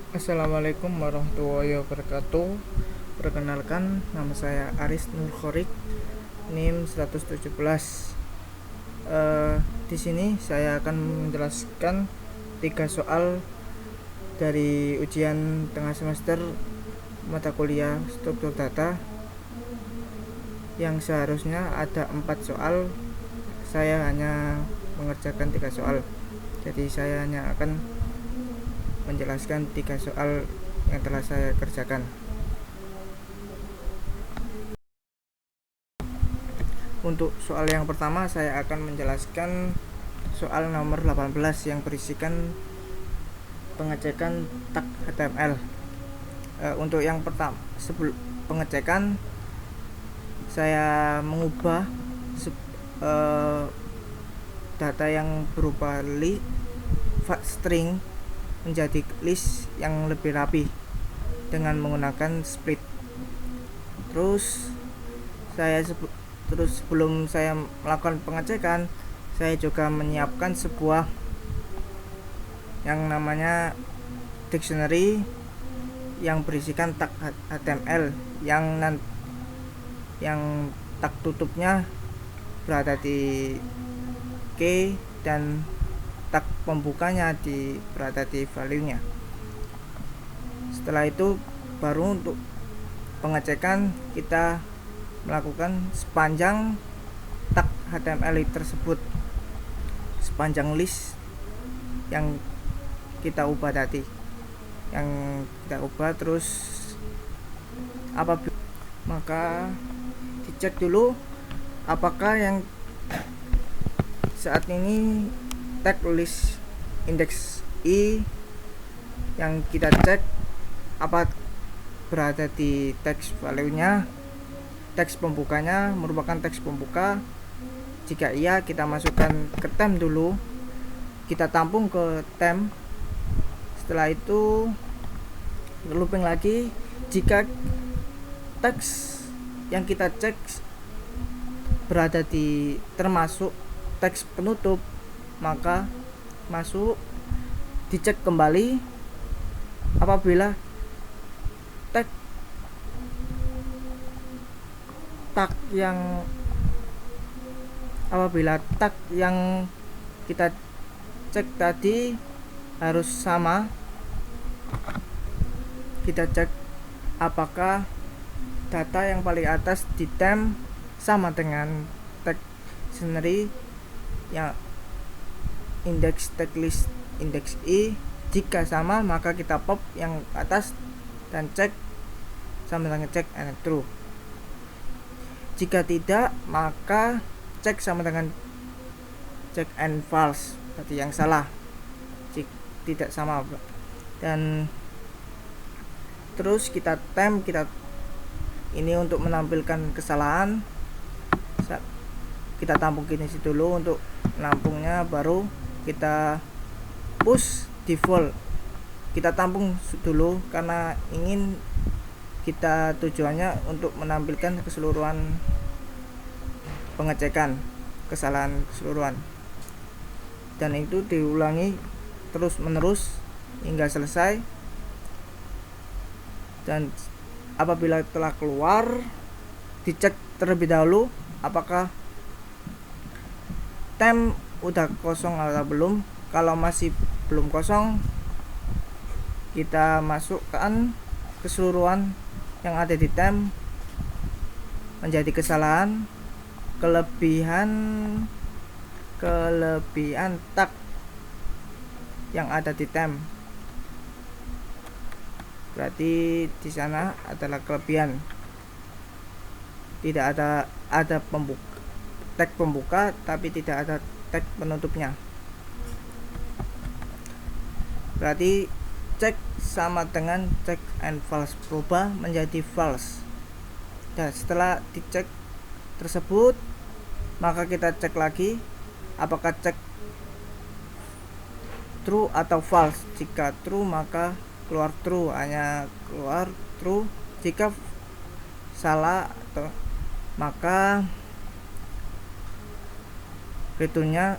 Assalamualaikum warahmatullahi wabarakatuh. Perkenalkan, nama saya Aris Nur Khorik, NIM 117. Di sini saya akan menjelaskan 3 soal dari ujian tengah semester mata kuliah struktur data, yang seharusnya ada 4 soal. Saya hanya mengerjakan 3 soal. Jadi saya hanya akan menjelaskan 3 soal yang telah saya kerjakan. Untuk soal yang pertama, saya akan menjelaskan soal nomor 18 yang berisikan pengecekan tag HTML. Untuk yang pertama, sebelum pengecekan, saya mengubah data yang berupa string menjadi list yang lebih rapi dengan menggunakan split. Terus sebelum saya melakukan pengecekan, saya juga menyiapkan sebuah yang namanya dictionary yang berisikan tag HTML yang tag tutupnya berada di key dan tag pembukanya berada di value-nya. Setelah itu baru untuk pengecekan kita melakukan sepanjang tag HTML tersebut, sepanjang list yang kita ubah tadi, terus apabila maka dicek dulu apakah yang saat ini tag list index i yang kita cek apa berada di teks value-nya, teks pembukanya merupakan teks pembuka. Jika iya, kita masukkan ke tem dulu, kita tampung ke tem. Setelah itu looping lagi. Jika teks yang kita cek berada di termasuk teks penutup, maka dicek kembali. Apabila tag yang kita cek tadi harus sama, kita cek apakah data yang paling atas di tem sama dengan tag dictionary yang index tag list index i. Jika sama, maka kita pop yang atas dan cek sama dengan check and true. Jika tidak, maka cek sama dengan check and false, berarti yang salah. Jika tidak sama, dan terus kita ini untuk menampilkan kesalahan, kita tampung gini dulu untuk menampungnya, baru kita push default. Kita tampung dulu karena tujuannya untuk menampilkan keseluruhan pengecekan kesalahan keseluruhan, dan itu diulangi terus menerus hingga selesai. Dan apabila telah keluar, dicek terlebih dahulu apakah tem udah kosong atau belum. Kalau masih belum kosong, kita masukkan keseluruhan yang ada di tem menjadi kesalahan, kelebihan tag yang ada di tem. Berarti di sana adalah kelebihan, tidak ada tag pembuka tapi tidak ada tag penutupnya. Berarti cek sama dengan check and false, berubah menjadi false. Dan setelah dicek tersebut, maka kita cek lagi apakah cek true atau false. Jika true, maka keluar true, hanya keluar true. Jika salah maka returnnya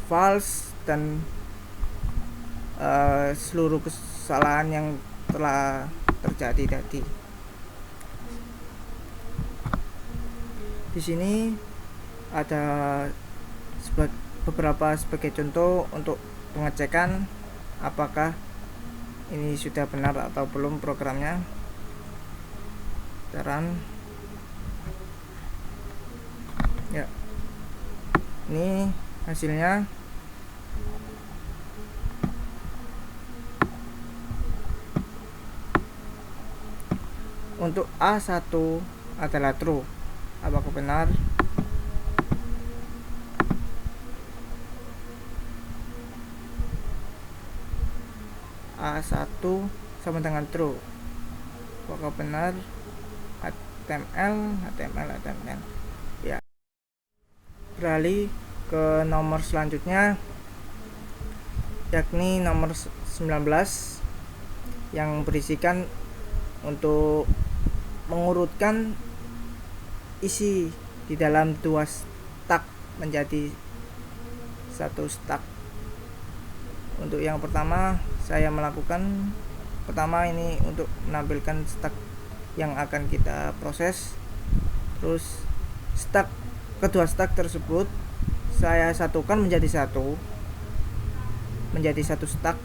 false, dan seluruh kesalahan yang telah terjadi tadi. Di sini ada beberapa sebagai contoh untuk pengecekan apakah ini sudah benar atau belum programnya. Run ya, ini hasilnya. Untuk A1 adalah true. Apakah benar? A1 sama dengan true. Apakah benar? HTML ya. Beralih ke nomor selanjutnya, yakni nomor 19 yang berisikan untuk mengurutkan isi di dalam 2 stack menjadi 1 stack. Untuk yang pertama saya melakukan ini untuk menampilkan stack yang akan kita proses. Terus kedua stack tersebut saya satukan menjadi satu stack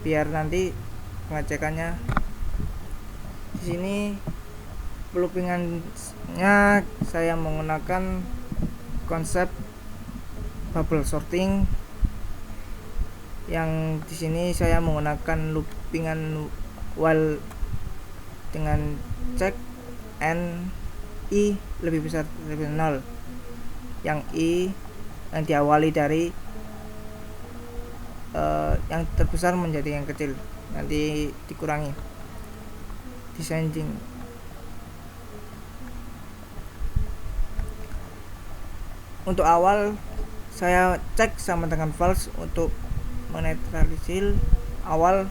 biar nanti pengecekannya. Di sini loopingannya saya menggunakan konsep bubble sorting, yang di sini saya menggunakan loopingan while dengan check n i lebih besar dari 0, yang i yang diawali dari yang terbesar menjadi yang kecil, nanti dikurangi descending. Untuk awal saya cek sama dengan false untuk menetralisir awal.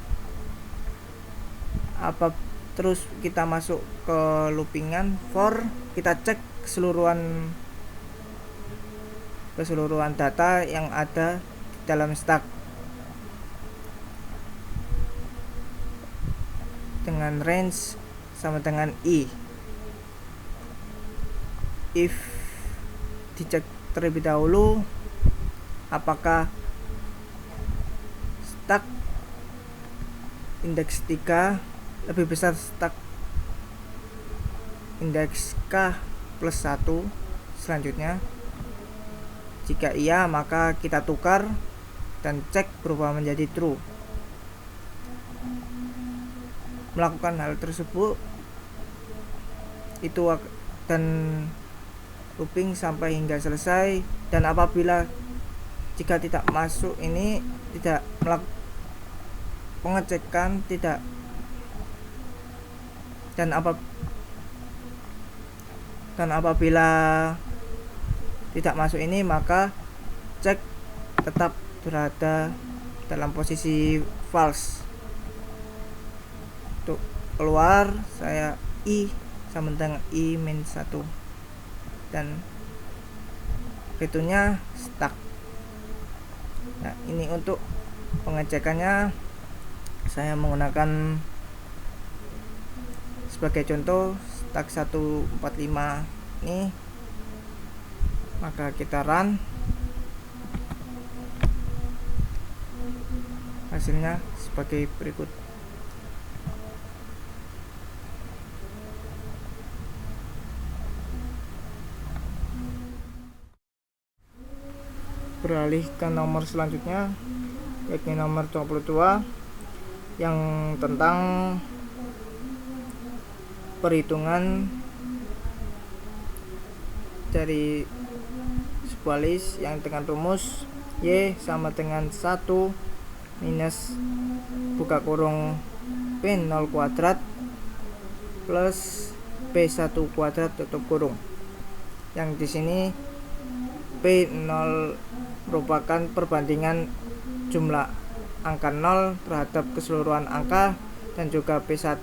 Terus kita masuk ke loopingan for, kita cek keseluruhan data yang ada di dalam stack dengan range sama dengan i. If dicek terlebih dahulu apakah stack indeks 3 lebih besar stack indeks k plus 1 selanjutnya. Jika iya, maka kita tukar dan cek berubah menjadi true. Melakukan hal tersebut itu dan looping sampai hingga selesai, dan apabila jika tidak masuk ini tidak melakukan pengecekan tidak, dan apabila tidak masuk ini maka cek tetap berada dalam posisi false. Untuk keluar saya i sama dengan i-1 dan returnnya stuck. Nah, ini untuk pengecekannya saya menggunakan sebagai contoh stack 145 ini. Maka kita run, hasilnya sebagai berikut. Beralih ke nomor selanjutnya, yakni nomor 22 yang tentang perhitungan dari sebuah list yang dengan rumus y sama dengan 1 minus buka kurung p0 kuadrat plus p1 kuadrat tutup kurung, yang di sini p0 merupakan perbandingan jumlah angka 0 terhadap keseluruhan angka, dan juga p1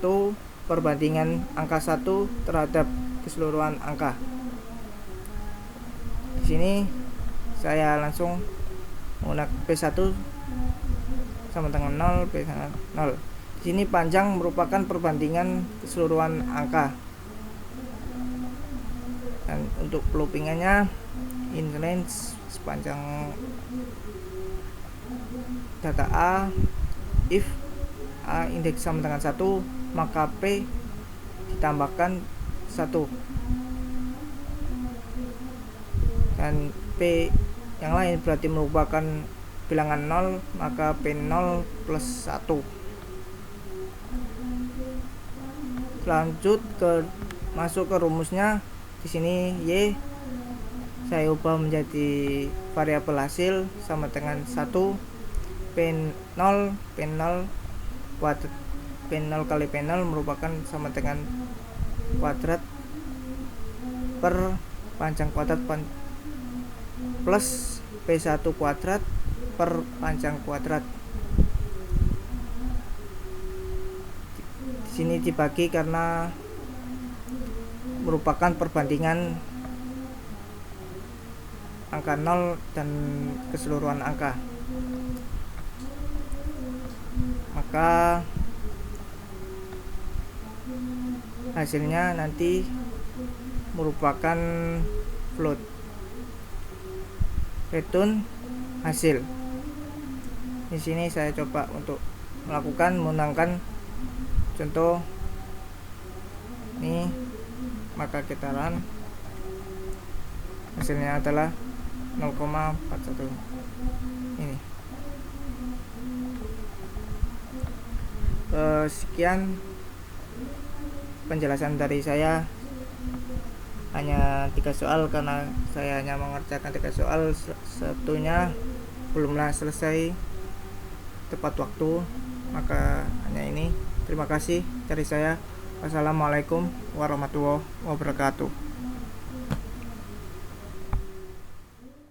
perbandingan angka 1 terhadap keseluruhan angka. Di sini saya langsung menggunakan p1 sama dengan 0, P sama 0. Di sini panjang merupakan perbandingan keseluruhan angka. Dan untuk loopingannya in range sepanjang data A, if A indeks sama dengan 1, maka P ditambahkan 1 dan P yang lain berarti merupakan bilangan 0, maka P0 plus 1. Lanjut masuk ke rumusnya. Di sini Y saya ubah menjadi variabel hasil sama dengan 1 P0 kuadrat, P0 kali P0 merupakan sama dengan kuadrat per panjang kuadrat plus P1 kuadrat per panjang kuadrat. Di sini dibagi karena merupakan perbandingan angka 0 dan keseluruhan angka. Maka hasilnya nanti merupakan float, return hasil. Di sini saya coba untuk menangkan contoh ini, maka kita run, hasilnya adalah 0,41 ini. Sekian penjelasan dari saya, hanya 3 soal karena saya hanya mengerjakan 3 soal, satunya belumlah selesai tepat waktu, maka hanya ini. Terima kasih dari saya. Wassalamualaikum warahmatullahi wabarakatuh.